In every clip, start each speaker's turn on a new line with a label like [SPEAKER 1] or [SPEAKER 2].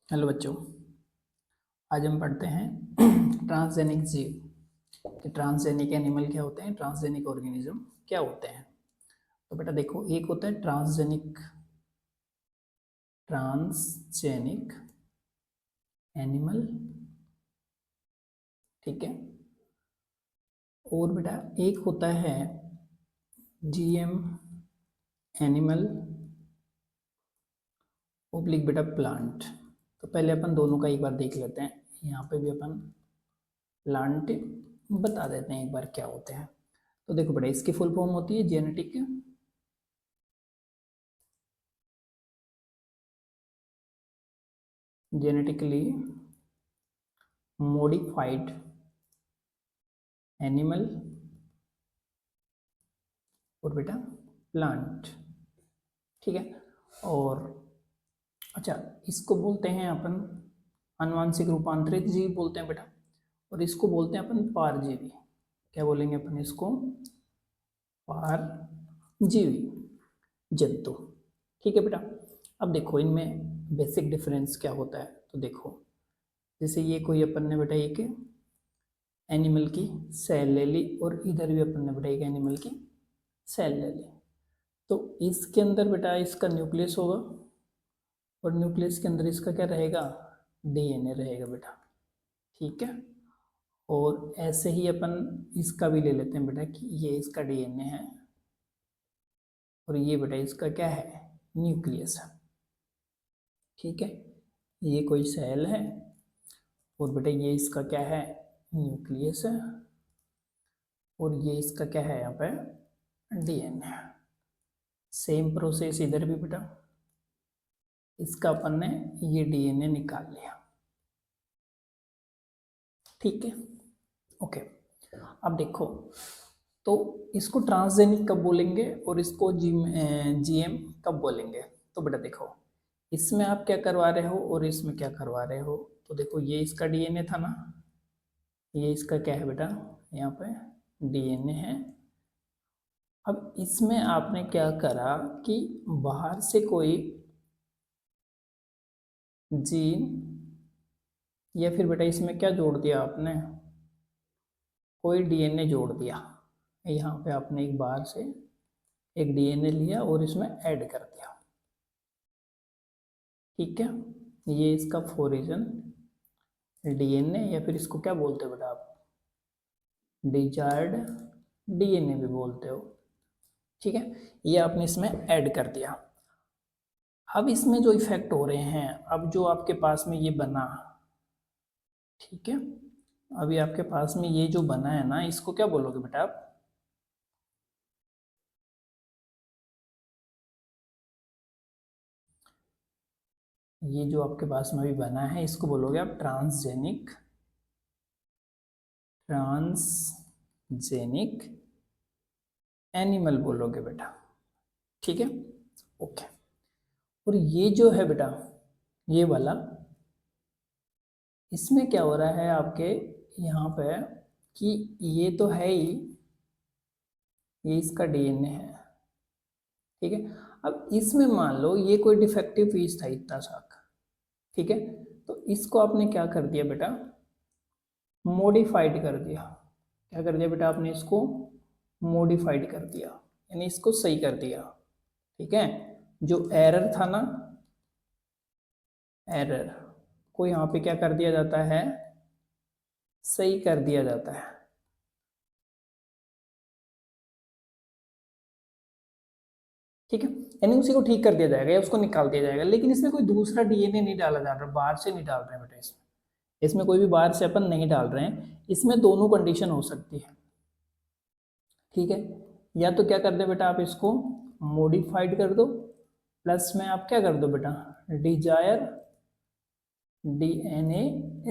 [SPEAKER 1] Hello बच्चों, आज हम पढ़ते हैं ट्रांसजेनिक जीव कि ट्रांसजेनिक एनिमल क्या होते हैं, ट्रांसजेनिक ऑर्गेनिज्म क्या होते हैं। तो बेटा देखो, एक होता है ट्रांसजेनिक एनिमल, ठीक है। और बेटा एक होता है जीएम एनिमल ओब्लिक बेटा प्लांट। तो पहले अपन दोनों का एक बार देख लेते हैं। यहाँ पे भी अपन प्लांट बता देते हैं एक बार क्या होते हैं। तो देखो बेटा, इसकी फुल फॉर्म होती है जेनेटिकली मॉडिफाइड एनिमल और बेटा प्लांट, ठीक है। और अच्छा, इसको बोलते हैं अपन आनुवांशिक रूपांतरित जीव बोलते हैं बेटा, और इसको बोलते हैं अपन पारजीवी। क्या बोलेंगे अपन इसको? पारजीवी जंतु, ठीक है बेटा। अब देखो इनमें बेसिक डिफरेंस क्या होता है। तो देखो, जैसे ये कोई अपन ने बेटा एक एनिमल की सेल ले ली, और इधर भी अपन ने बेटा एक एनिमल की सेल ले ली। तो इसके अंदर बेटा इसका न्यूक्लियस होगा, और न्यूक्लियस के अंदर इसका क्या रहेगा? डीएनए रहेगा बेटा, ठीक है। और ऐसे ही अपन इसका भी ले लेते हैं बेटा कि ये इसका डीएनए है, और ये बेटा इसका क्या है? न्यूक्लियस है, ठीक है। ये कोई सेल है, और बेटा ये इसका क्या है? न्यूक्लियस है, और ये इसका क्या है यहाँ पे? डीएनए। सेम प्रोसेस इधर भी बेटा, इसका अपन ने ये डीएनए निकाल लिया, ठीक है, ओके। अब देखो, तो इसको ट्रांसजेनिक कब बोलेंगे और इसको जीएम कब बोलेंगे? तो बेटा देखो, इसमें आप क्या करवा रहे हो और इसमें क्या करवा रहे हो। तो देखो, ये इसका डीएनए था ना, ये इसका क्या है बेटा? यहाँ पे डीएनए है। अब इसमें आपने क्या करा कि बाहर से कोई जीन, या फिर बेटा इसमें क्या जोड़ दिया आपने? कोई डीएनए जोड़ दिया। यहाँ पे आपने एक बाहर से एक डीएनए लिया और इसमें ऐड कर दिया, ठीक है। ये इसका फोरिजन डीएनए, या फिर इसको क्या बोलते हो बेटा आप? डिजायर्ड डीएनए भी बोलते हो, ठीक है। ये आपने इसमें ऐड कर दिया। अब इसमें जो इफेक्ट हो रहे हैं, अब जो आपके पास में ये बना, ठीक है, अभी आपके पास में ये जो बना है ना, इसको क्या बोलोगे बेटा आप? ये जो आपके पास में अभी बना है, इसको बोलोगे आप ट्रांसजेनिक एनिमल बोलोगे बेटा, ठीक है, ओके। और ये जो है बेटा, ये वाला, इसमें क्या हो रहा है आपके यहाँ पे कि ये तो है ही, ये इसका डीएनए है, ठीक है। अब इसमें मान लो ये कोई डिफेक्टिव पीस था इतना सा, ठीक है। तो इसको आपने क्या कर दिया बेटा? मॉडिफाइड कर दिया। क्या कर दिया बेटा आपने? इसको मॉडिफाइड कर दिया, यानी इसको सही कर दिया, ठीक है। जो एरर था ना, एरर को यहाँ पे क्या कर दिया जाता है? सही कर दिया जाता है, ठीक है। यानी उसी को ठीक कर दिया जाएगा या उसको निकाल दिया जाएगा, लेकिन इसमें कोई दूसरा डीएनए नहीं डाला जा रहा, बाहर से नहीं डाल रहे हैं बेटा। इसमें कोई भी बाहर से अपन नहीं डाल रहे हैं। इसमें दोनों कंडीशन हो सकती है, ठीक है। या तो क्या कर दे बेटा आप, इसको मॉडिफाइड कर दो, प्लस में आप क्या कर दो बेटा? डिजायर डीएनए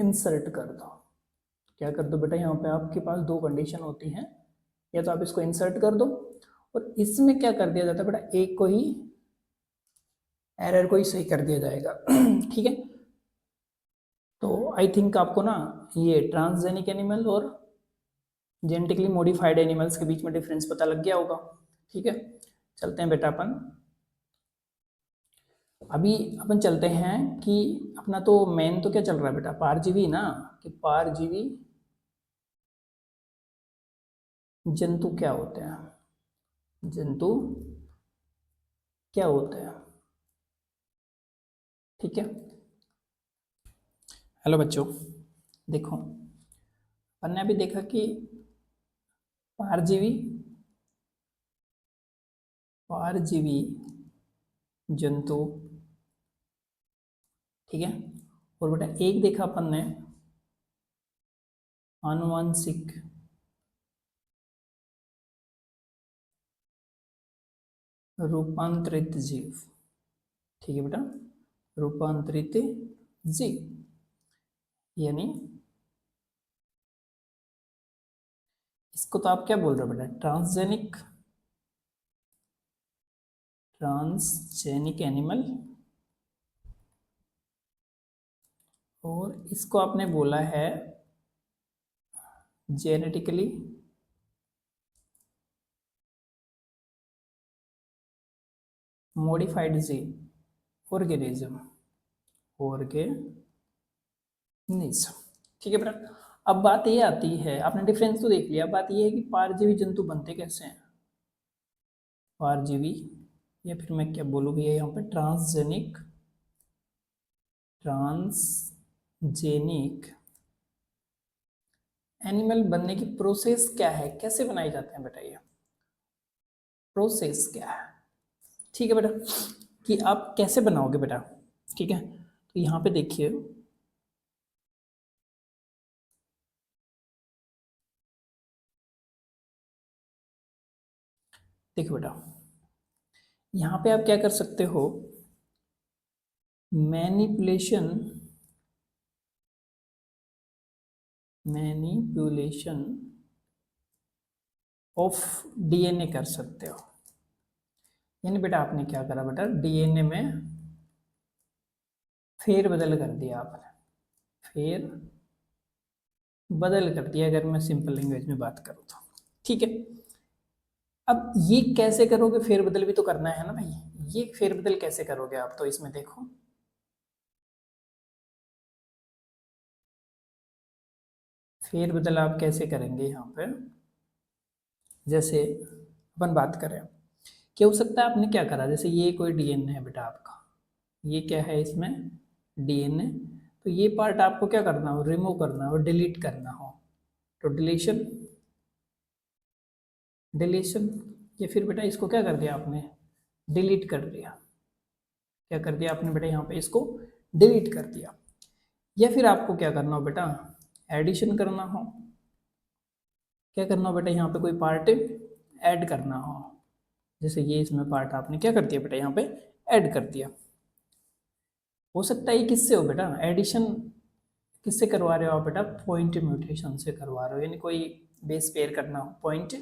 [SPEAKER 1] इंसर्ट कर दो। क्या कर दो बेटा? यहाँ पे आपके पास दो कंडीशन होती हैं, या तो आप इसको इंसर्ट कर दो, और इसमें क्या कर दिया जाता है बेटा? एक को ही, एरर को ही सही कर दिया जाएगा, ठीक है। तो आई थिंक आपको ना ये ट्रांसजेनिक एनिमल और जेनेटिकली मॉडिफाइड एनिमल्स के बीच में डिफरेंस पता लग गया होगा, ठीक है। चलते हैं बेटा अपन, अभी अपन चलते हैं कि अपना तो मेन तो क्या चल रहा है बेटा, पारजीवी ना, कि पारजीवी जंतु क्या होते हैं, जंतु क्या होते हैं। ठीक है, हेलो बच्चों, देखो अपन ने अभी देखा कि पारजीवी पारजीवी जंतु, ठीक है। और बेटा एक देखा अपन ने आनुवांशिक रूपांतरित जीव, ठीक है बेटा, रूपांतरित जीव यानी इसको तो आप क्या बोल रहे हो बेटा, ट्रांसजेनिक एनिमल, और इसको आपने बोला है जेनेटिकली मॉडिफाइड जीव ऑर्गेनिज्म, ठीक है बेटा। अब बात ये आती है, आपने डिफरेंस तो देख लिया, अब बात ये है कि पारजीवी जंतु बनते कैसे हैं। पारजीवी या फिर मैं क्या बोलूँ भैया यहाँ पे ट्रांसजेनिक एनिमल बनने की प्रोसेस क्या है, कैसे बनाए जाते हैं बेटा, ये प्रोसेस क्या है। ठीक है बेटा, कि आप कैसे बनाओगे बेटा, ठीक है। तो यहाँ पे देखिए, देखो बेटा यहाँ पे आप क्या कर सकते हो, मैनिपुलेशन ऑफ डीएनए कर सकते हो। यानी बेटा आपने क्या करा बेटा, डीएनए में फेर बदल कर दिया आपने, फेर बदल कर दिया, अगर मैं सिंपल लैंग्वेज में बात करूँ तो, ठीक है। अब ये कैसे करोगे, फेर बदल भी तो करना है ना भाई, ये फेर बदल कैसे करोगे आप, तो इसमें देखो फेर बदल आप कैसे करेंगे यहाँ पे, जैसे अपन बात करें, क्या हो सकता है आपने क्या करा, जैसे ये कोई डीएनए है बेटा आपका, ये क्या है इसमें डीएनए, तो ये पार्ट आपको क्या करना हो, रिमूव करना हो, डिलीट करना हो, तो डिलीशन या फिर बेटा इसको क्या कर दिया आपने, डिलीट कर दिया, क्या कर दिया आपने बेटा यहाँ पे इसको डिलीट कर दिया। या फिर आपको क्या करना हो बेटा, एडिशन करना हो, क्या करना हो बेटा यहाँ पे कोई पार्ट ऐड करना हो, जैसे ये इसमें पार्ट आपने क्या कर दिया बेटा यहाँ पे ऐड कर दिया। हो सकता है ये किससे हो बेटा, एडिशन किससे करवा रहे हो आप बेटा, पॉइंट म्यूटेशन से करवा रहे हो, यानी कोई बेस पेयर करना हो, पॉइंट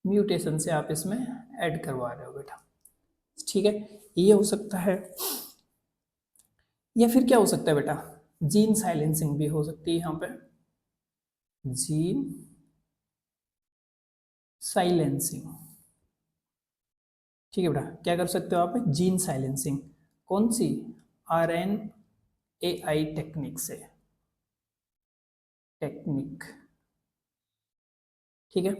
[SPEAKER 1] म्यूटेशन से आप इसमें ऐड करवा रहे हो बेटा, ठीक है। ये हो सकता है, या फिर क्या हो सकता है बेटा, जीन साइलेंसिंग भी हो सकती है यहाँ पे, जीन साइलेंसिंग, ठीक है बेटा, क्या कर सकते हो आप, जीन साइलेंसिंग, कौन सी, RNAi टेक्निक से, टेक्निक, ठीक है।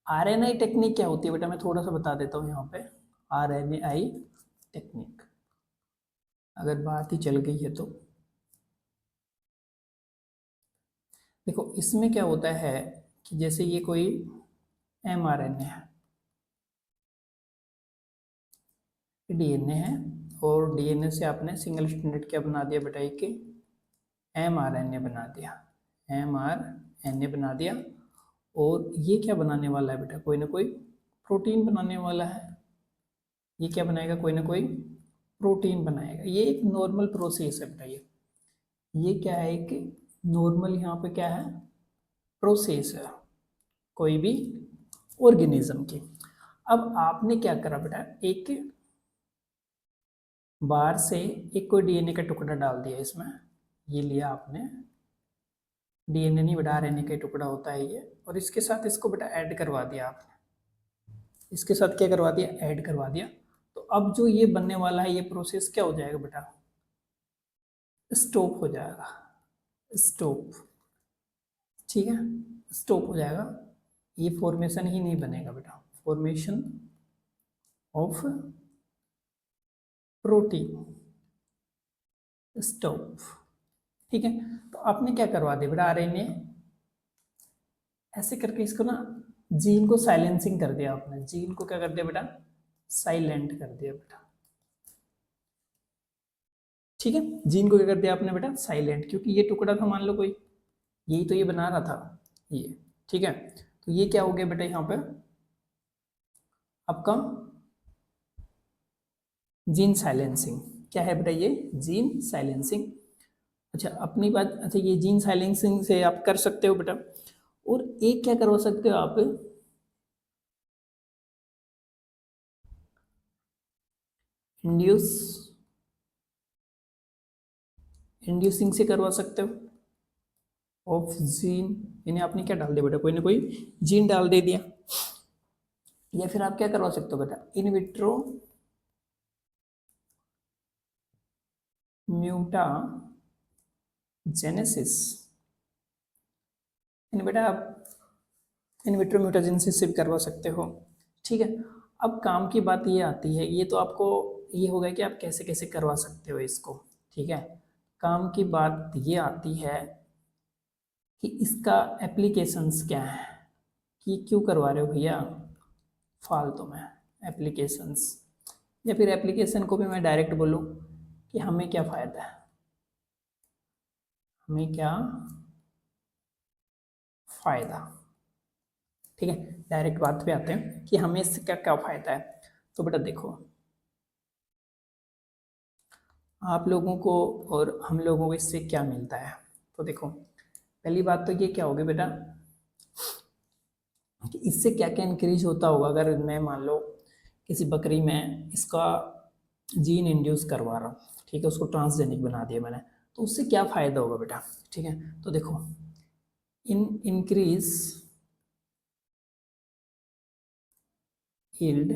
[SPEAKER 1] RNAi टेक्निक क्या होती है बेटा, मैं थोड़ा सा बता देता हूँ यहाँ पे, RNAi टेक्निक अगर बात ही चल गई है तो देखो, इसमें क्या होता है कि जैसे ये कोई mRNA है, डीएनए है, और डीएनए से आपने सिंगल स्ट्रैंडेड क्या बना दिया बेटा, एक mRNA बना दिया, mRNA बना दिया, और ये क्या बनाने वाला है बेटा, कोई ना कोई प्रोटीन बनाने वाला है, ये क्या बनाएगा, कोई ना कोई प्रोटीन बनाएगा। ये एक नॉर्मल प्रोसेस है बेटा, ये क्या है, एक नॉर्मल यहाँ पे क्या है, प्रोसेस है कोई भी ऑर्गेनिज्म की। अब आपने क्या करा बेटा, एक बाहर से एक कोई डीएनए का टुकड़ा डाल दिया इसमें, ये लिया आपने, डीएनए नहीं बेटा, आरएनए का टुकड़ा होता है ये, और इसके साथ इसको बेटा ऐड करवा दिया आपने, इसके साथ क्या करवा दिया, ऐड करवा दिया। तो अब जो ये बनने वाला है, ये प्रोसेस क्या हो जाएगा बेटा, स्टॉप हो जाएगा, स्टॉप, ठीक है, स्टॉप हो जाएगा, ये फॉर्मेशन ही नहीं बनेगा बेटा, फॉर्मेशन ऑफ प्रोटीन स्टॉप, ठीक है। तो आपने क्या करवा दिया बेटा, आरएनए ऐसे करके इसको ना जीन को साइलेंसिंग कर दिया आपने, जीन को क्या कर दिया बेटा, साइलेंट कर दिया बेटा, ठीक है। जीन को क्या कर दिया आपने बेटा, साइलेंट, क्योंकि ये टुकड़ा था मान लो कोई, यही तो ये बना रहा था ये, ठीक है। तो ये क्या हो गया बेटा यहाँ पे आपका जीन साइलेंसिंग, क्या है बेटा ये, जीन साइलेंसिंग। अच्छा अपनी बात, अच्छा ये जीन साइलेंसिंग से आप कर सकते हो बेटा, और एक क्या करवा सकते हो आप, इंड्यूस, इंड्यूसिंग से करवा सकते हो ऑफ जीन, यानी आपने क्या डाल दिया बेटा, कोई ना कोई जीन डाल दे दिया। या फिर आप क्या करवा सकते हो बेटा, इन विट्रो म्यूटाजेनेसिस, इन बेटा आप इन विट्रो म्यूटाजेनेसिस से भी करवा सकते हो, ठीक है। अब काम की बात ये आती है, ये तो आपको ये होगा कि आप कैसे कैसे करवा सकते हो इसको, ठीक है। काम की बात ये आती है कि इसका एप्लीकेशंस क्या है, कि क्यों करवा रहे हो भैया फालतू में एप्लीकेशंस, या फिर एप्लीकेशन को भी मैं डायरेक्ट बोलूँ कि हमें क्या फ़ायदा है, हमें क्या फ़ायदा, ठीक है। डायरेक्ट बात पे आते हैं कि हमें इससे क्या क्या फ़ायदा है। तो बेटा देखो, आप लोगों को और हम लोगों को इससे क्या मिलता है, तो देखो पहली बात तो ये क्या होगी बेटा कि इससे क्या क्या इंक्रीज होता होगा, अगर मैं मान लो किसी बकरी में इसका जीन इंड्यूस करवा रहा हूँ, ठीक है, उसको ट्रांसजेनिक बना दिया मैंने, तो उससे क्या फ़ायदा होगा बेटा, ठीक है। तो देखो increase yield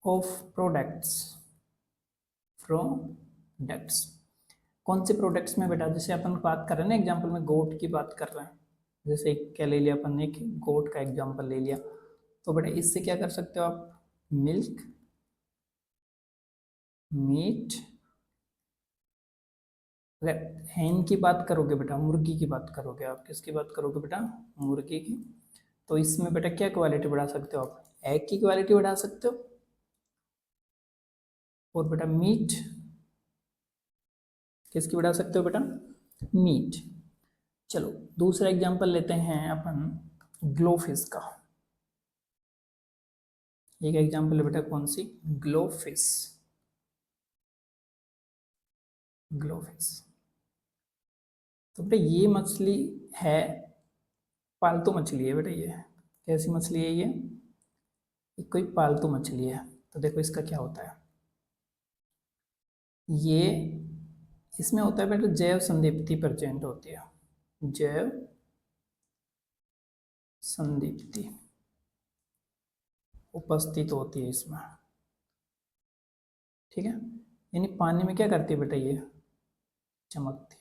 [SPEAKER 1] of products products, कौन से प्रोडक्ट्स में बेटा, जैसे अपन बात कर रहे हैं ना एग्जांपल में गोट की बात कर रहे हैं, जैसे क्या ले लिया अपन ने, एक गोट का एग्जांपल ले लिया, तो बेटा इससे क्या कर सकते हो आप, मिल्क, मीट, अगर हैन की बात करोगे बेटा, मुर्गी की बात करोगे, आप किसकी बात करोगे बेटा, मुर्गी की, तो इसमें बेटा क्या क्वालिटी बढ़ा सकते हो आप, एग की क्वालिटी बढ़ा सकते हो, और बेटा मीट किसकी बढ़ा सकते हो बेटा, मीट। चलो दूसरा एग्जांपल लेते हैं अपन ग्लोफिश का, एक एग्जांपल है बेटा कौन सी, ग्लोफिश, ग्लोफिश। तो बेटा ये मछली है, पालतू मछली है बेटा, ये कैसी मछली है ये कोई पालतू मछली है। तो देखो इसका क्या होता है, ये इसमें होता है बेटा जैव संदीप्ति प्रेजेंट होती है, जैव संदीप्ति उपस्थित होती है इसमें, ठीक है। यानी पानी में क्या करती है बेटा, ये चमकती है,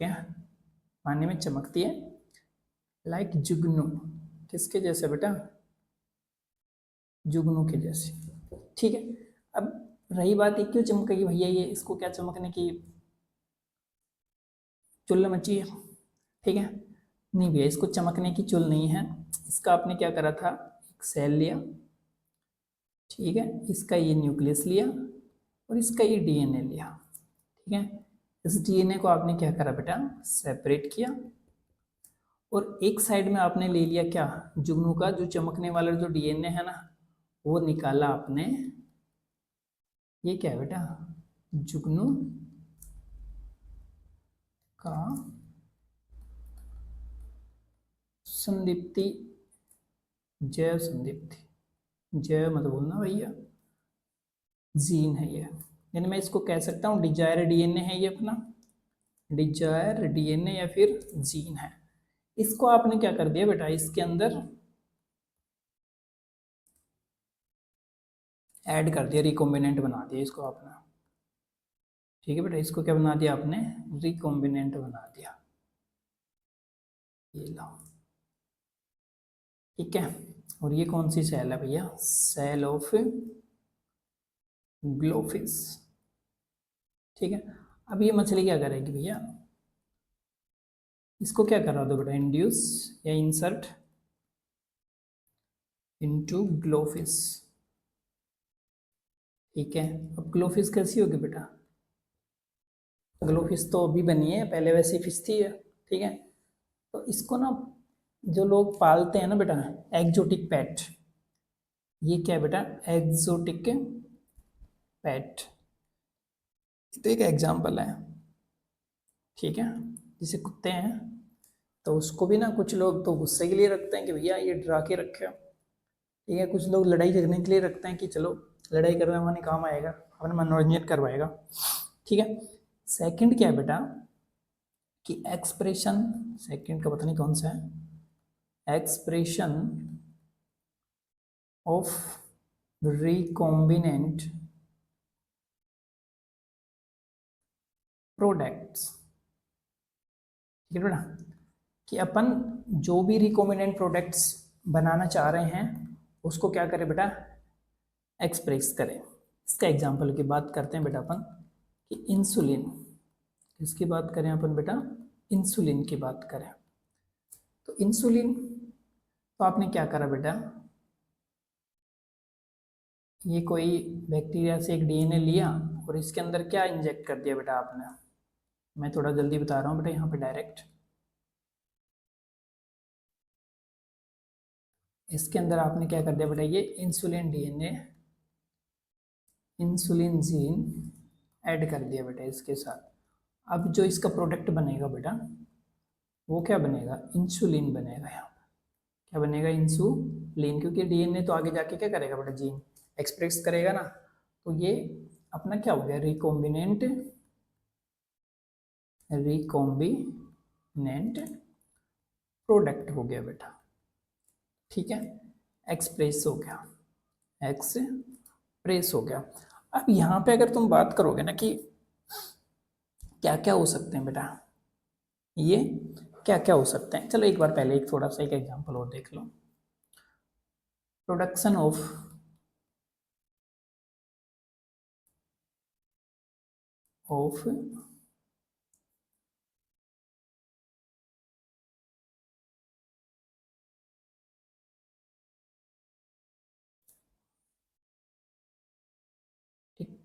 [SPEAKER 1] ठीक है, पानी में चमकती है, लाइक जुगनू, किसके जैसे बेटा, जुगनू के जैसे, ठीक है। अब रही बात ये क्यों चमकेगी भैया, ये इसको क्या चमकने की चुल मची है, ठीक है, नहीं भैया इसको चमकने की चुल नहीं है, इसका आपने क्या करा था, एक सेल लिया, ठीक है, इसका ये न्यूक्लियस लिया और इसका ये डीएनए लिया, ठीक है। इस डीएनए को आपने क्या करा बेटा, सेपरेट किया, और एक साइड में आपने ले लिया क्या, जुगनू का जो चमकने वाला जो डीएनए है ना, वो निकाला आपने, ये क्या है बेटा, जुगनू का संदीप्ति, जैव संदीप्ति, जैव मत बोलना भैया, जीन है ये, यानी मैं इसको कह सकता हूँ डिजायर डीएनए है ये अपना, डिजायर डीएनए या फिर जीन है। इसको आपने क्या कर दिया बेटा, इसके अंदर ऐड कर दिया, रिकॉम्बिनेंट बना दिया इसको आपने। ठीक है बेटा, इसको क्या बना दिया आपने, रिकॉम्बिनेंट बना दिया। ये लो, ठीक है। और ये कौन सी सेल है भैया, सेल ऑफ ग्लोफिस। ठीक है, अब ये मछली क्या करेगी भैया, इसको क्या करा दो बेटा, इंड्यूस या इंसर्ट इनटू ग्लोफिस। ठीक है, अब ग्लोफिस कैसी होगी बेटा, ग्लोफिस तो अभी बनी है, पहले वैसी फिश थी है। ठीक है, तो इसको ना जो लोग पालते हैं ना बेटा, एक्जोटिक पेट, ये क्या है बेटा, एक्जोटिक पेट, तो एक एग्जाम्पल है। ठीक है, जैसे कुत्ते हैं, तो उसको भी ना कुछ लोग तो गुस्से के लिए रखते हैं कि भैया ये डरा के रखे। ठीक है, कुछ लोग लड़ाई करने के लिए रखते हैं कि चलो लड़ाई करने वाले काम आएगा, अपना मनोरंजन करवाएगा। ठीक है, सेकंड क्या है बेटा कि एक्सप्रेशन, सेकंड का पता नहीं कौन सा है, एक्सप्रेशन ऑफ रिकॉम्बिनेंट प्रोडक्ट्स। ठीक है बेटा, कि अपन जो भी रिकॉम्बिनेंट प्रोडक्ट्स बनाना चाह रहे हैं उसको क्या करें बेटा, एक्सप्रेस करें। इसका एग्जांपल की बात करते हैं बेटा अपन कि इंसुलिन, किसकी बात करें अपन बेटा, इंसुलिन की बात करें। तो इंसुलिन, तो आपने क्या करा बेटा, ये कोई बैक्टीरिया से एक डीएनए लिया और इसके अंदर क्या इंजेक्ट कर दिया बेटा आपने, मैं थोड़ा जल्दी बता रहा हूँ बेटा यहाँ पे डायरेक्ट, इसके अंदर आपने क्या कर दिया बेटा, ये insulin DNA, insulin gene add कर दिया बेटा इसके साथ। अब जो इसका प्रोडक्ट बनेगा बेटा वो क्या बनेगा, इंसुलिन बनेगा। यहाँ पर क्या बनेगा, इंसुलिन, क्योंकि डीएनए तो आगे जाके क्या करेगा बेटा, जीन एक्सप्रेस करेगा ना। तो ये अपना क्या हो गया, रिकॉम्बिनेंट, रिकॉम्बिनेंट प्रोडक्ट हो गया बेटा। ठीक है, एक्सप्रेस हो गया, एक्सप्रेस हो गया। अब यहाँ पे अगर तुम बात करोगे ना कि क्या क्या हो सकते हैं बेटा, ये क्या क्या हो सकते हैं, चलो एक बार पहले एक थोड़ा सा एक एग्जांपल और देख लो। प्रोडक्शन ऑफ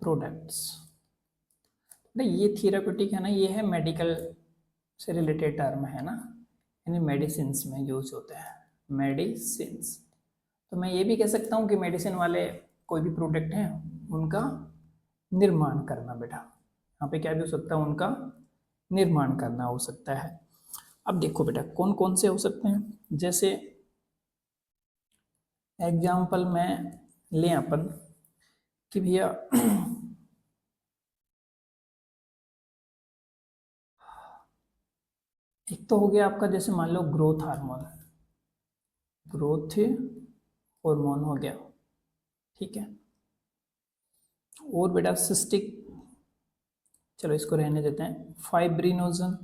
[SPEAKER 1] प्रोडक्ट्स, ये थेरापेटिक है ना, ये है मेडिकल से रिलेटेड टर्म है ना, यानी मेडिसिन्स में यूज होते हैं, मेडिसिन्स। तो मैं ये भी कह सकता हूँ कि मेडिसिन वाले कोई भी प्रोडक्ट हैं उनका निर्माण करना बेटा, यहाँ पे क्या भी हो सकता है, उनका निर्माण करना हो सकता है। अब देखो बेटा कौन कौन से हो सकते हैं, जैसे एग्जाम्पल में लें अपन कि भैया एक तो हो गया आपका, जैसे मान लो ग्रोथ हार्मोन, ग्रोथ हार्मोन हो गया। ठीक है, और बेटा सिस्टिक, चलो इसको रहने देते हैं, फाइब्रिनोजन,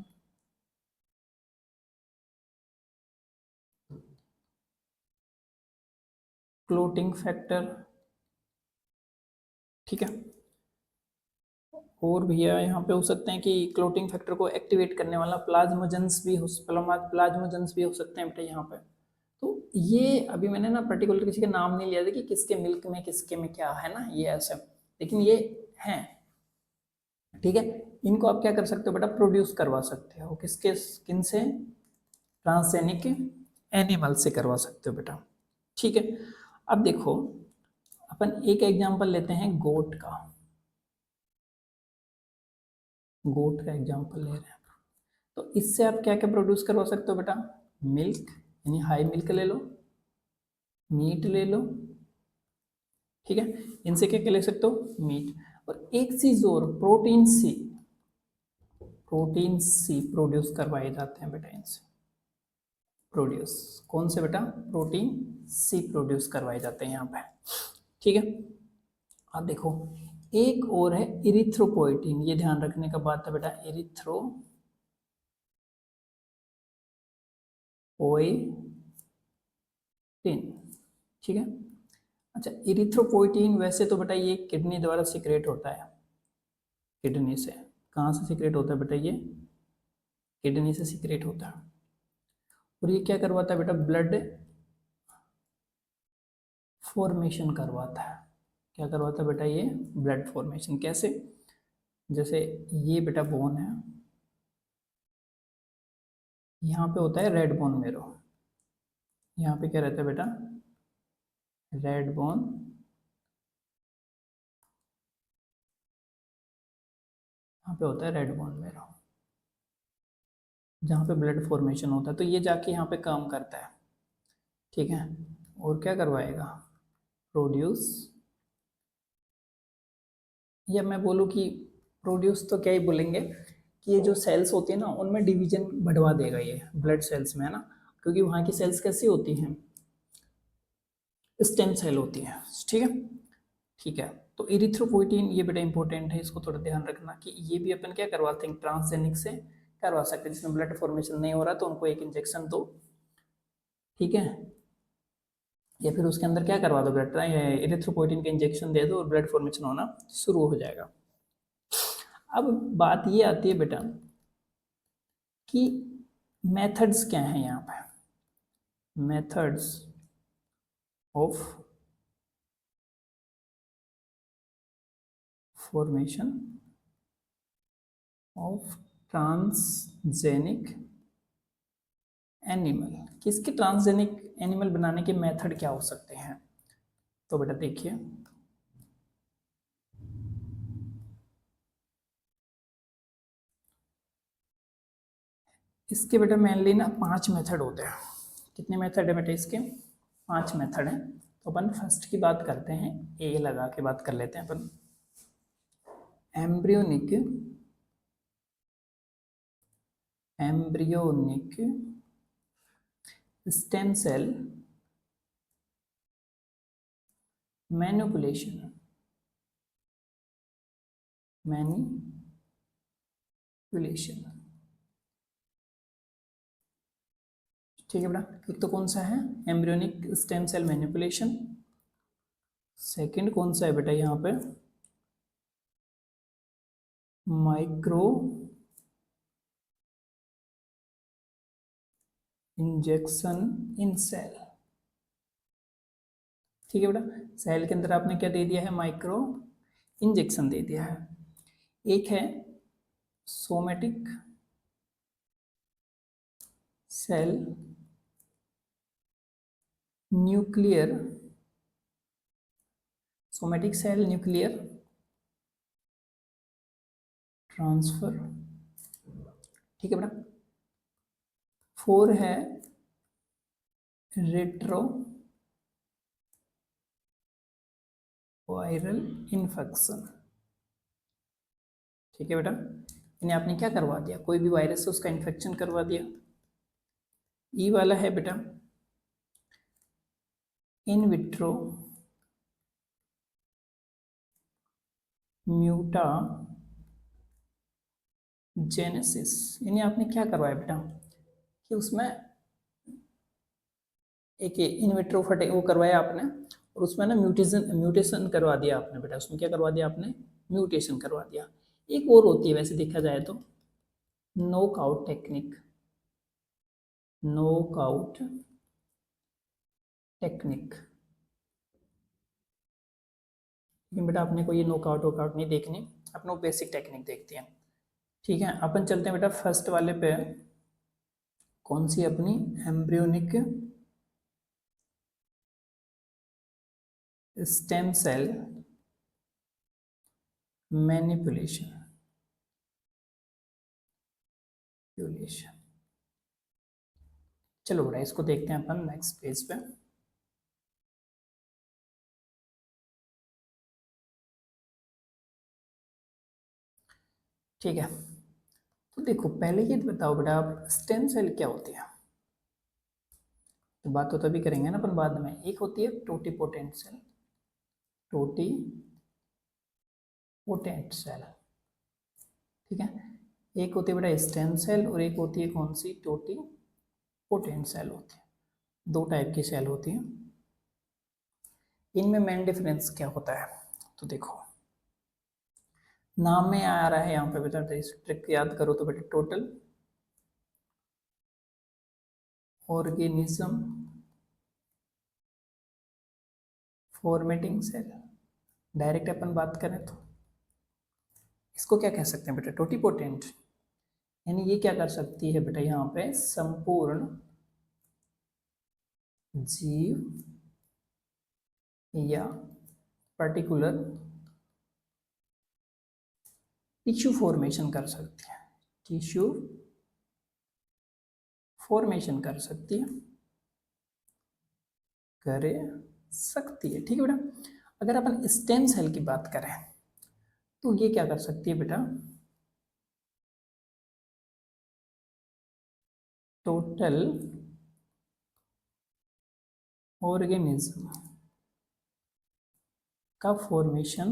[SPEAKER 1] क्लोटिंग फैक्टर। ठीक है, और भैया यहाँ पे हो सकते हैं कि क्लोटिंग फैक्टर को एक्टिवेट करने वाला प्लाज्मोजेंस भी हो, प्लाज्मोजेंस भी हो सकते हैं बेटा यहाँ पे। तो ये अभी मैंने ना पर्टिकुलर किसी का नाम नहीं लिया था कि किसके मिल्क में किसके में क्या है ना, ये ऐसे, लेकिन ये हैं। ठीक है, इनको आप क्या कर सकते हो बेटा, प्रोड्यूस करवा सकते हो, किसके, किन से, ट्रांसजेनिक एनिमल से करवा सकते हो बेटा। ठीक है, अब देखो अपन एक एग्जांपल लेते हैं गोट का, गोट का एग्जांपल ले रहे हैं। तो इससे आप क्या क्या प्रोड्यूस करवा सकते हो बेटा, मिल्क, यानी हाई मिल्क ले लो, मीट ले लो। ठीक है, इनसे क्या क्या ले सकते हो, मीट, और एक चीज और, protein C, protein C produce करवाए जाते हैं बेटा इनसे, प्रोड्यूस कौन से बेटा, प्रोटीन सी प्रोड्यूस करवाए जाते हैं यहाँ पे। ठीक है, अब देखो एक और है इरिथ्रोपोइटिन, ये ध्यान रखने का बात है बेटा, इरिथ्रोपोइटिन, ठीक है। अच्छा इरिथ्रोपोइटिन वैसे तो बेटा ये किडनी द्वारा सिक्रेट होता है, किडनी से। कहाँ से सिक्रेट होता है बेटा, ये किडनी से सिक्रेट होता है। और ये क्या करवाता है बेटा, ब्लड फॉर्मेशन करवाता है। क्या करवाता है बेटा, ये ब्लड फॉर्मेशन। कैसे, जैसे ये बेटा बोन है, यहाँ पे होता है रेड बोन मेरो, यहाँ पे क्या रहता है बेटा, रेड बोन, यहाँ पे होता है रेड बोन मेरो, जहाँ पे ब्लड फॉर्मेशन होता है। तो ये जाके यहाँ पे काम करता है, ठीक है। और क्या करवाएगा, प्रोड्यूस, या मैं बोलूँ कि प्रोड्यूस तो क्या ही बोलेंगे कि ये जो सेल्स होती है ना उनमें डिवीजन बढ़वा देगा ये ब्लड सेल्स में, है ना। क्योंकि वहाँ की सेल्स कैसी होती हैं, स्टेम सेल होती है, ठीक है। ठीक है, तो इरिथ्रोपोइटिन ये बेटा इंपॉर्टेंट है, इसको थोड़ा ध्यान रखना कि ये भी अपन क्या करवाते हैं, ट्रांसजेनिक से करवा सकते हैं, जिसमें ब्लड फॉर्मेशन नहीं हो रहा तो उनको एक इंजेक्शन दो, ठीक है। या फिर उसके अंदर क्या करवा दो, ब्लड इरिथ्रोपोइटिन का इंजेक्शन दे दो और ब्लड फॉर्मेशन होना शुरू हो जाएगा। अब बात ये आती है बेटा कि मेथड्स क्या हैं यहाँ पे, methods of formation of transgenic animal, किसके ट्रांसजेनिक एनिमल बनाने के मेथड क्या हो सकते हैं। तो बेटा देखिए, इसके बेटा मेनली ना 5 मेथड होते हैं। कितने मेथड है बेटा इसके, 5 मेथड हैं। तो अपन फर्स्ट की बात करते हैं, ए लगा के बात कर लेते हैं अपन। एम्ब्रियोनिक स्टेम सेल मैनिपुलेशन, ठीक है बेटा। एक तो कौन सा है, embryonic stem cell manipulation. Second कौन सा है बेटा यहाँ पे, माइक्रो इंजेक्शन इन सेल, ठीक है बेटा। सेल के अंदर आपने क्या दे दिया है, माइक्रो इंजेक्शन दे दिया है। एक है somatic cell nuclear, somatic cell nuclear transfer, ठीक है बेटा। 4 है रेट्रो वायरल इन्फेक्शन, ठीक है बेटा। इन्हें आपने क्या करवा दिया, कोई भी वायरस से उसका इन्फेक्शन करवा दिया। ई वाला है बेटा इन विट्रो म्यूटाजेनेसिस, इन्हें आपने क्या करवाया बेटा कि उसमें एक इन विट्रो फटे वो करवाया आपने, और उसमें ना म्यूटेशन करवा दिया आपने बेटा। उसमें क्या करवा दिया आपने, म्यूटेशन करवा दिया। एक और होती है वैसे देखा जाए तो, नॉकआउट टेक्निक, नॉकआउट टेक्निक। लेकिन बेटा अपने को ये नॉकआउट वॉकआउट नहीं देखनी, अपने को बेसिक टेक्निक देखते हैं, ठीक है। अपन चलते हैं बेटा फर्स्ट वाले पे, कौन सी अपनी एम्ब्रियोनिक स्टेम सेल मैनिपुलेशन, चलो बेटा इसको देखते हैं अपन नेक्स्ट पेज पे। ठीक है, तो देखो पहले ये बताओ बेटा आप स्टेम सेल क्या होती है। तो बात तो तभी करेंगे ना अपन बाद में। एक होती है totipotent cell, totipotent potent cell, ठीक है। एक होती है बेटा स्टेम सेल और एक होती है कौन सी, टोटी पोटेंट सेल होती है। दो टाइप की सेल होती है। इनमें मेन डिफरेंस क्या होता है, तो देखो नाम में आ रहा है यहाँ पे बेटा, ट्रिक याद करो तो बेटा, total organism formatting cell. Direct अपन बात करें तो इसको क्या कह सकते हैं बेटा, टोटीपोटेंट। यानी ये क्या कर सकती है बेटा, यहाँ पे संपूर्ण जीव या पर्टिकुलर टिश्यू फॉर्मेशन कर सकती है, टिश्यू फॉर्मेशन कर सकती है, कर सकती है, ठीक है बेटा। अगर अपन स्टेम सेल की बात करें तो ये क्या कर सकती है बेटा, टोटल ऑर्गेनिज्म का फॉर्मेशन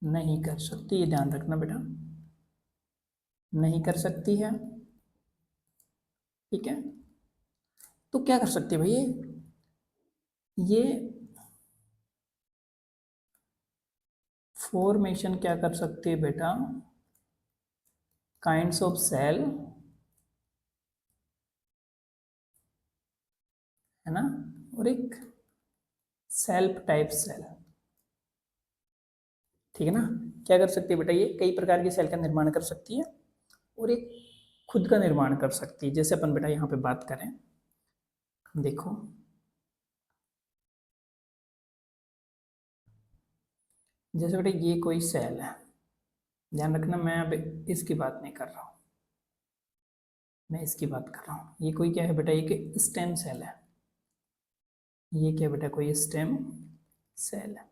[SPEAKER 1] नहीं कर सकती, ये ध्यान रखना बेटा, नहीं कर सकती है, ठीक है। तो क्या कर सकती है भाई, ये फॉर्मेशन क्या कर सकती है बेटा, काइंड्स ऑफ सेल, है ना, और एक सेल्फ टाइप सेल, ठीक है ना। क्या कर सकती है बेटा, ये कई प्रकार की सेल का निर्माण कर सकती है और एक खुद का निर्माण कर सकती है। जैसे अपन बेटा यहाँ पे बात करें, देखो जैसे बेटा ये कोई सेल है, ध्यान रखना मैं अब इसकी बात नहीं कर रहा हूँ, मैं इसकी बात कर रहा हूँ। ये कोई क्या है बेटा, एक स्टेम सेल है, ये क्या बेटा, कोई स्टेम सेल है।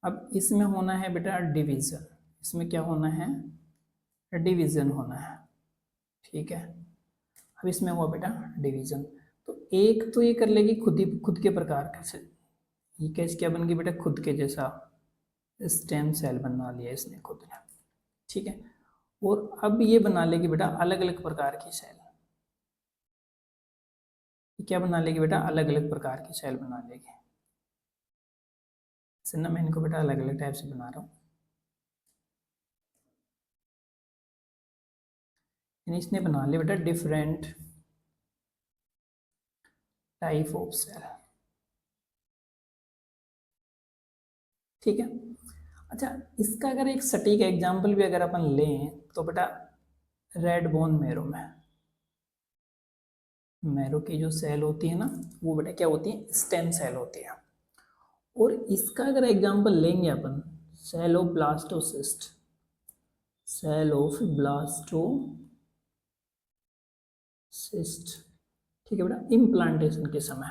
[SPEAKER 1] अब इसमें होना है बेटा डिवीजन, इसमें क्या होना है, डिवीजन होना है, ठीक है। अब इसमें हुआ बेटा डिवीजन, तो एक तो ये कर लेगी खुद के प्रकार का से, ये कैसे क्या बन गई बेटा, खुद के जैसा स्टेम सेल बना लिया इसने खुद ने, ठीक है। और अब ये बना लेगी बेटा अलग अलग प्रकार की सेल, क्या बना लेगी बेटा, अलग अलग प्रकार की सेल बना लेगी। ना मैं इनको बेटा अलग अलग टाइप से बना रहा हूँ, इसने बना लिया बेटा डिफरेंट टाइप ऑफ सेल, ठीक है। अच्छा, इसका अगर एक सटीक एग्जांपल भी अगर अपन लें तो बेटा रेड बोन मेरो में, मेरो की जो सेल होती है ना, वो बेटा क्या होती है, स्टेम सेल होती है। और इसका अगर एग्जांपल लेंगे अपन, cell of blastocyst, cell of blastocyst, ठीक है बेटा, इम्प्लांटेशन के समय,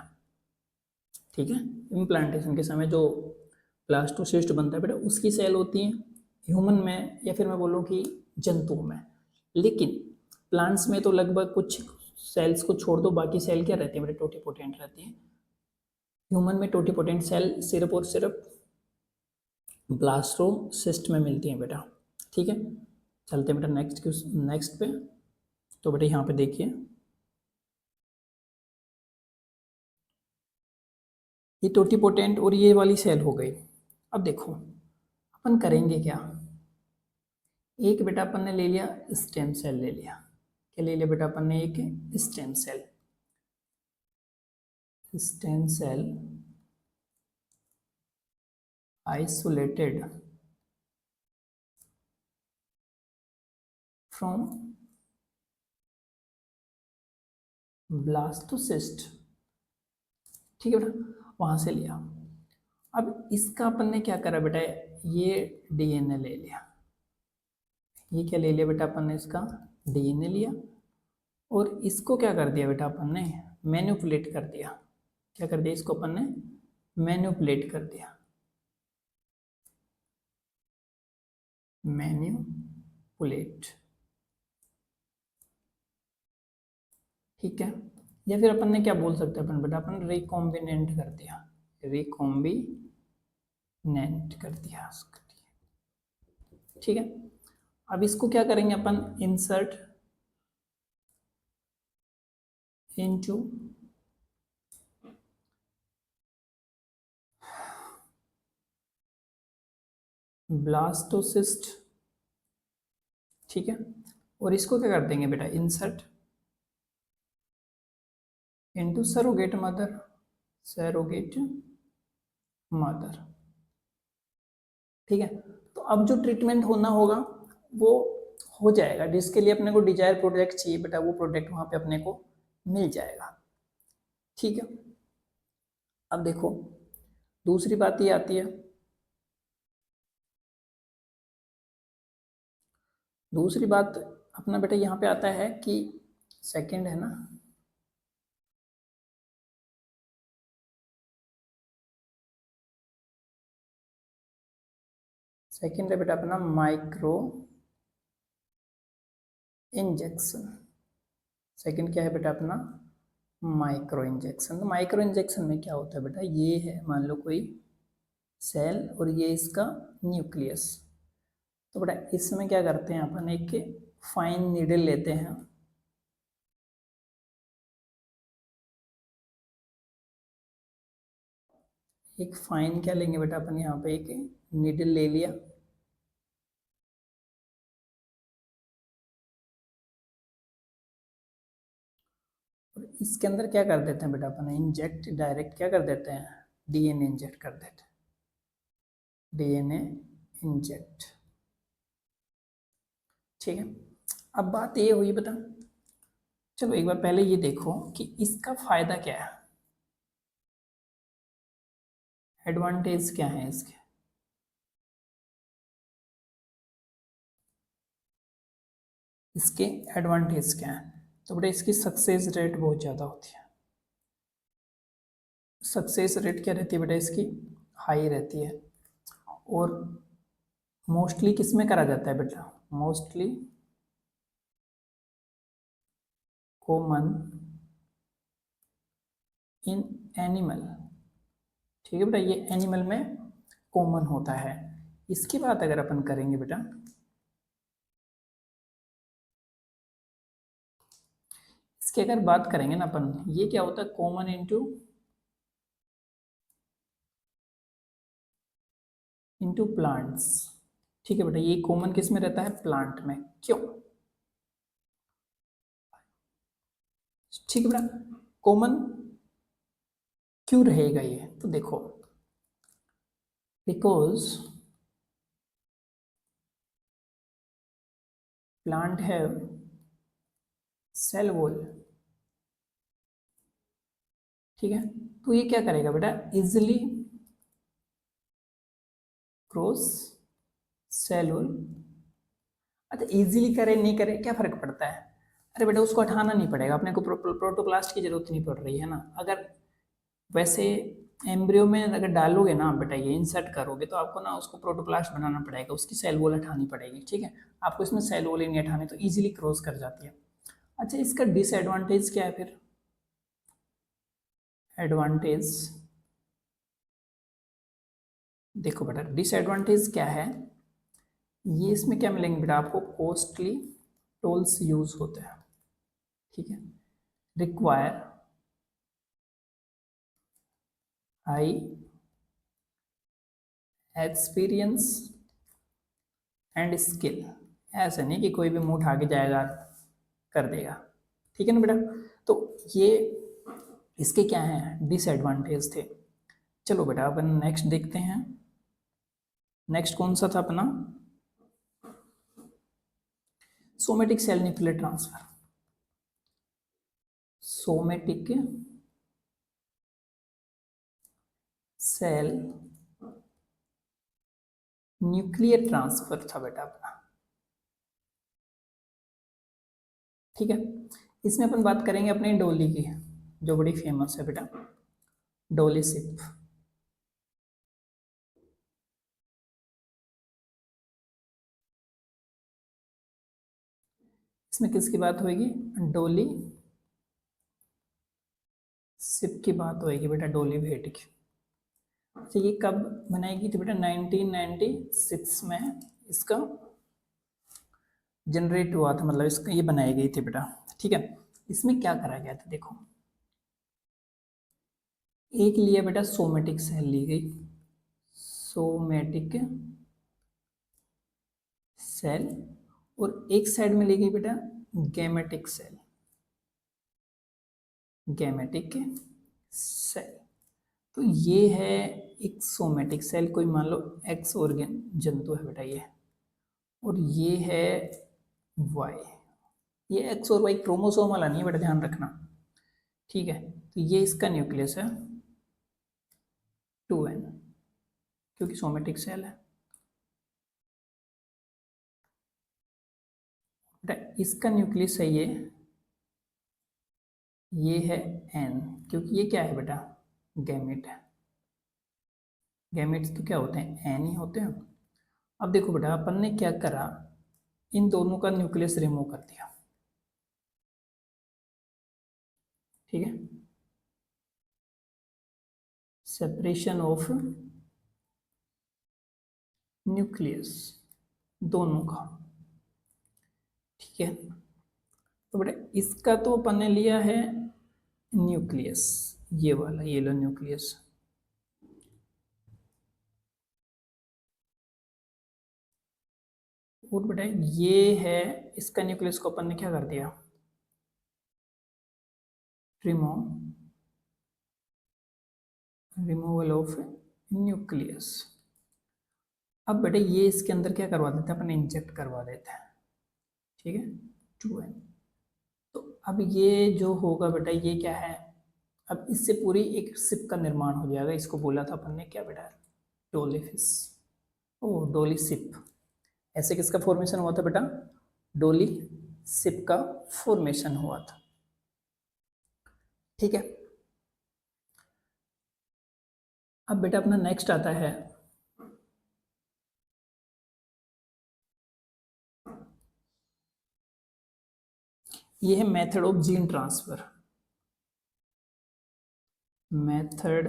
[SPEAKER 1] ठीक है, इम्प्लांटेशन के समय जो ब्लास्टोसिस्ट बनता है बेटा उसकी सेल होती है ह्यूमन में, या फिर मैं बोलूँ कि जंतुओं में। लेकिन प्लांट्स में तो लगभग कुछ सेल्स को छोड़ दो, बाकी सेल क्या रहती है बेटा, टोटीपोटेंट रहती है। ह्यूमन में टोटीपोटेंट सेल सिर्फ और सिर्फ ब्लास्टोसिस्ट में मिलती हैं बेटा, ठीक है। चलते हैं बेटा नेक्स्ट पे। तो बेटा यहाँ पे देखिए, ये टोटीपोटेंट और ये वाली सेल हो गई। अब देखो अपन करेंगे क्या, एक बेटा अपन ने ले लिया स्टेम सेल, ले लिया क्या, ले लिया बेटा अपन ने एक stem cell, stem cell isolated from blastocyst, ठीक है बेटा, वहां से लिया। अब इसका अपन ने क्या करा बेटा, ये डीएनए ले लिया, ये क्या ले लिया बेटा अपन ने, इसका डीएनए लिया और इसको क्या कर दिया बेटा अपन ने, मैनिपुलेट कर दिया। क्या कर दिया इसको अपन ने, मैनिपुलेट कर दिया, मैनिपुलेट, ठीक है। या फिर अपन ने क्या बोल सकते हैं अपन बेटा, अपन रिकॉम्बिनेंट कर दिया, रिकॉम्बिनेंट कर दिया, ठीक है। अब इसको क्या करेंगे अपन, इंसर्ट इनटू ब्लास्टोसिस्ट, ठीक है। और इसको क्या कर देंगे बेटा, insert into surrogate mother, surrogate mother, ठीक है। तो अब जो ट्रीटमेंट होना होगा वो हो जाएगा, जिसके लिए अपने को डिजायर प्रोडक्ट चाहिए बेटा, वो प्रोडक्ट वहां पे अपने को मिल जाएगा, ठीक है। अब देखो दूसरी बात ये आती है, दूसरी बात अपना बेटा यहाँ पे आता है कि सेकंड है ना, सेकंड है बेटा अपना माइक्रो इंजेक्शन। सेकंड क्या है बेटा अपना, माइक्रो इंजेक्शन। तो माइक्रो इंजेक्शन में क्या होता है बेटा, ये है मान लो कोई सेल और ये इसका न्यूक्लियस। तो बेटा इसमें क्या करते हैं अपन, एक फाइन नीडल लेते हैं, एक फाइन क्या लेंगे बेटा अपन, यहाँ पे एक नीडल ले लिया, और इसके अंदर क्या कर देते हैं बेटा अपन, इंजेक्ट डायरेक्ट क्या कर देते हैं, डीएनए इंजेक्ट कर देते हैं, डीएनए इंजेक्ट, ठीक है। अब बात ये हुई बेटा, चलो एक बार पहले ये देखो कि इसका फायदा क्या है, एडवांटेज क्या है इसके। इसके एडवांटेज क्या है, तो बेटा इसकी सक्सेस रेट बहुत ज़्यादा होती है। सक्सेस रेट क्या रहती है बेटा इसकी, हाई रहती है। और मोस्टली किस में करा जाता है बेटा, मोस्टली कॉमन इन एनिमल, ठीक है बेटा, ये एनिमल में कॉमन होता है। इसकी बात अगर अपन करेंगे बेटा, इसकी अगर बात करेंगे ना अपन, ये क्या होता है, कॉमन इनटू प्लांट्स, ठीक है बेटा, ये कॉमन किस में रहता है, प्लांट में, क्यों, ठीक है बेटा। कॉमन क्यों रहेगा ये, तो देखो because plant have cell wall, ठीक है। तो ये क्या करेगा बेटा, इजिली क्रॉस सेल वॉल। अच्छा इजीली करे नहीं करे क्या फर्क पड़ता है, अरे बेटा उसको हटाना नहीं पड़ेगा अपने को, प्रोटोप्लास्ट की जरूरत नहीं पड़ रही है ना। अगर वैसे एम्ब्रियो में अगर डालोगे ना बेटा, ये इंसर्ट करोगे तो आपको ना उसको प्रोटोप्लास्ट बनाना पड़ेगा, उसकी सेल वॉल हटानी पड़ेगी, ठीक है। आपको इसमें सेल वॉल ही नहीं हटानी, तो इजीली क्रॉस कर जाती है। अच्छा इसका डिसएडवांटेज क्या है फिर, एडवांटेज देखो बेटा, डिसएडवांटेज क्या है, ये इसमें क्या मिलेंगे बेटा आपको, कॉस्टली टूल्स यूज होते हैं, ठीक है, require high experience and skill. ऐसा नहीं कि कोई भी मुंह उठा के जाएगा कर देगा, ठीक है ना बेटा। तो ये इसके क्या हैं डिसएडवांटेज थे। चलो बेटा अपन नेक्स्ट देखते हैं, नेक्स्ट कौन सा था अपना, somatic cell nuclear transfer. Somatic cell nuclear transfer था बेटा अपना, ठीक है। इसमें अपन बात करेंगे अपने डोली की, जो बड़ी फेमस है बेटा, डोली शिप। इसमें किसकी बात होगी, डोली शिप की बात होगी बेटा, डोली भेट की। अच्छा ये कब बनाई गई थी बेटा, 1996 में इसका जनरेट हुआ था, मतलब इसका ये बनाई गई थी बेटा। ठीक है, इसमें क्या करा गया था देखो, एक लिया बेटा सोमेटिक सेल ली गई, सोमेटिक सेल, और एक साइड में ली गई बेटा गैमेटिक सेल, गैमेटिक सेल। तो ये है एक सोमेटिक सेल, कोई मान लो एक्स ऑर्गेन जंतु है बेटा ये, और ये है वाई। ये एक्स और वाई क्रोमोसोम वाला नहीं है बेटा, ध्यान रखना। ठीक है, तो ये इसका न्यूक्लियस है 2n, क्योंकि सोमेटिक सेल है बेटा। इसका न्यूक्लियस है ये है n, क्योंकि ये क्या है बेटा, गैमेट है। गैमेट्स तो क्या होते हैं, n ही होते हैं। अब देखो बेटा, अपन ने क्या करा, इन दोनों का न्यूक्लियस रिमूव कर दिया। ठीक है, सेपरेशन ऑफ न्यूक्लियस दोनों का। ठीक है, तो बेटा इसका तो अपन ने लिया है न्यूक्लियस, ये वाला, ये लो न्यूक्लियस। और बेटा ये है, इसका न्यूक्लियस को अपन ने क्या कर दिया, रिमूवल ऑफ न्यूक्लियस। अब बेटा ये इसके अंदर क्या करवा देते हैं, अपन इंजेक्ट करवा देते हैं। ठीक है, 2n। तो अब ये जो होगा बेटा, ये क्या है, अब इससे पूरी एक सिप का निर्माण हो जाएगा। इसको बोला था अपन ने क्या बेटा, डोली फिश, ओ डोली सिप। ऐसे किसका फॉर्मेशन हुआ था बेटा, डोली सिप का फॉर्मेशन हुआ था। ठीक है, अब बेटा अपना नेक्स्ट आता है ये है method of gene transfer, method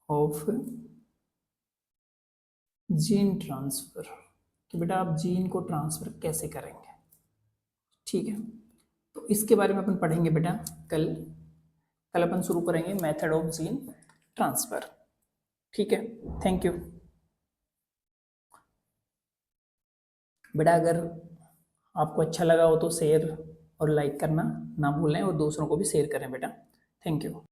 [SPEAKER 1] of gene transfer, कि बेटा आप जीन को ट्रांसफर कैसे करेंगे। ठीक है, तो इसके बारे में अपन पढ़ेंगे बेटा कल। कल अपन शुरू करेंगे मेथड ऑफ जीन ट्रांसफर। ठीक है, थैंक यू बेटा। अगर आपको अच्छा लगा हो तो शेयर और लाइक करना ना भूलें, और दूसरों को भी शेयर करें बेटा। Thank you.